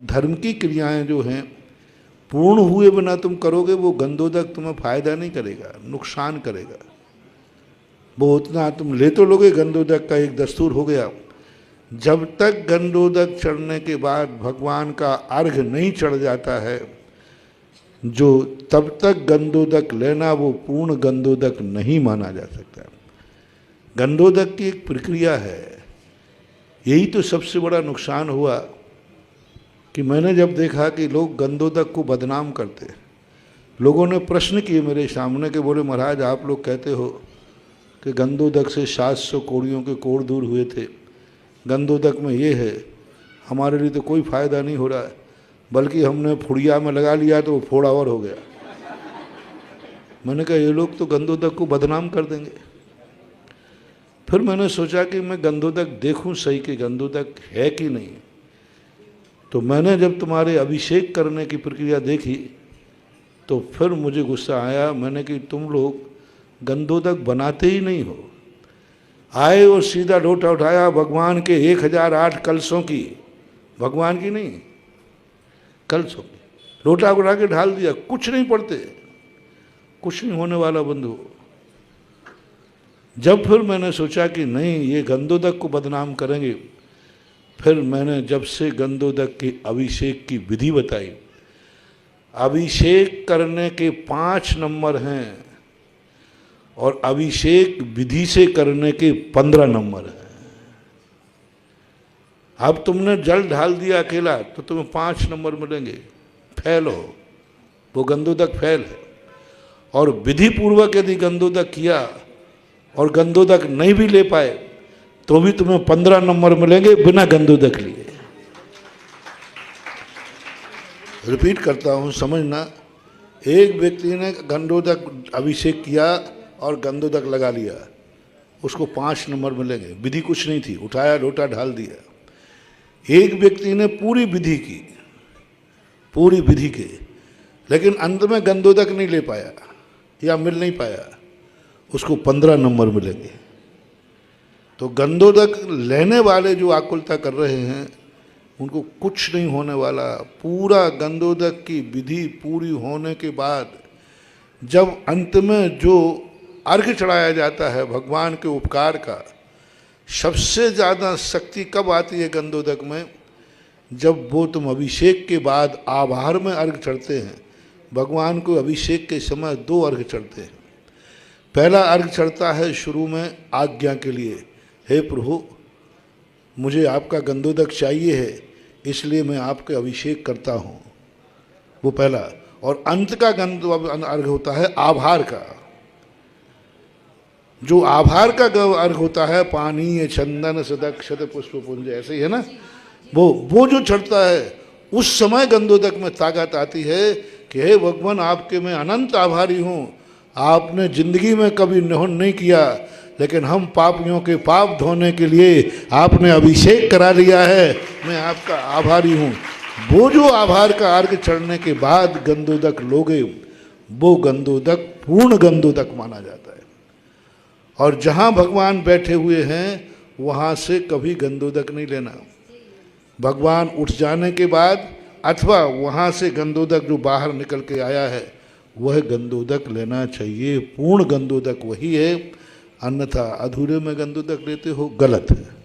धर्म की क्रियाएं जो हैं पूर्ण हुए बिना तुम करोगे, वो गंधोदक तुम्हें फायदा नहीं करेगा, नुकसान करेगा। वो उतना तुम ले तो लोगे, गंधोदक का एक दस्तूर हो गया। जब तक गंधोदक चढ़ने के बाद भगवान का अर्घ नहीं चढ़ जाता है, जो तब तक गंधोदक लेना वो पूर्ण गंधोदक नहीं माना जा सकता। गंधोदक की एक प्रक्रिया है। यही तो सबसे बड़ा नुकसान हुआ कि मैंने जब देखा कि लोग गंधोदक को बदनाम करते। लोगों ने प्रश्न किए मेरे सामने के, बोले महाराज आप लोग कहते हो कि गंधोदक से 700 कौड़ियों के कोढ़ दूर हुए थे, गंधोदक में ये है, हमारे लिए तो कोई फ़ायदा नहीं हो रहा है, बल्कि हमने फुड़िया में लगा लिया तो वो फोड़ा और हो गया। मैंने कहा ये लोग तो गंधोदक को बदनाम कर देंगे। फिर मैंने सोचा कि मैं गंधोदक देखूं सही कि गंधोदक है कि नहीं। तो मैंने जब तुम्हारे अभिषेक करने की प्रक्रिया देखी तो फिर मुझे गुस्सा आया। मैंने कि तुम लोग गंधोदक बनाते ही नहीं हो। आए और सीधा लोटा उठाया भगवान के 1008 कलशों की, भगवान की नहीं कलशों की, लोटा उठा के ढाल दिया, कुछ नहीं पड़ते, कुछ नहीं होने वाला बंधु। जब फिर मैंने सोचा कि नहीं ये गंधोदक को बदनाम करेंगे, फिर मैंने जब से गंधोदक के अभिषेक की विधि बताई। अभिषेक करने के 5 नंबर हैं और अभिषेक विधि से करने के 15 नंबर हैं। अब तुमने जल ढाल दिया अकेला तो तुम्हें 5 नंबर मिलेंगे, फैल हो, वो गंधोदक फैल है। और विधि पूर्वक यदि गंधोदक किया और गंधोदक नहीं भी ले पाए तो भी तुम्हें 15 नंबर मिलेंगे बिना गंधोदक लिए। रिपीट करता हूँ, समझना। एक व्यक्ति ने गंधोदक अभिषेक किया और गंधोदक लगा लिया, उसको 5 नंबर मिलेंगे, विधि कुछ नहीं थी, उठाया लोटा ढाल दिया। एक व्यक्ति ने पूरी विधि की, पूरी विधि के, लेकिन अंत में गंधोदक नहीं ले पाया या मिल नहीं पाया, उसको 15 नंबर मिलेंगे। तो गंधोदक लेने वाले जो आकुलता कर रहे हैं उनको कुछ नहीं होने वाला। पूरा गंधोदक की विधि पूरी होने के बाद जब अंत में जो अर्घ चढ़ाया जाता है भगवान के उपकार का, सबसे ज़्यादा शक्ति कब आती है गंधोदक में? जब वो तुम अभिषेक के बाद आभार में अर्घ चढ़ते हैं। भगवान को अभिषेक के समय 2 अर्घ चढ़ते हैं। पहला अर्घ चढ़ता है शुरू में आज्ञा के लिए, हे प्रभु मुझे आपका गंधोदक चाहिए है, इसलिए मैं आपके अभिषेक करता हूँ, वो पहला। और अंत का अर्घ होता है आभार का। जो आभार का अर्घ होता है, पानी चंदन सदक शत पुष्प पुंज, ऐसे ही है ना, वो जो चढ़ता है उस समय गंधोदक में ताकत आती है कि हे भगवान आपके मैं अनंत आभारी हूँ। आपने जिंदगी में कभी निहन नहीं किया, लेकिन हम पापियों के पाप धोने के लिए आपने अभिषेक करा लिया है, मैं आपका आभारी हूँ। वो जो आभार का अर्घ चढ़ने के बाद गंधोदक लोगे, वो गंधोदक पूर्ण गंधोदक माना जाता है। और जहाँ भगवान बैठे हुए हैं वहाँ से कभी गंधोदक नहीं लेना। भगवान उठ जाने के बाद अथवा वहाँ से गंधोदक जो बाहर निकल के आया है वह गंधोदक लेना चाहिए। पूर्ण गंधोदक वही है, अन्यथा अधूरे में गंधोदक लेते हो, गलत है।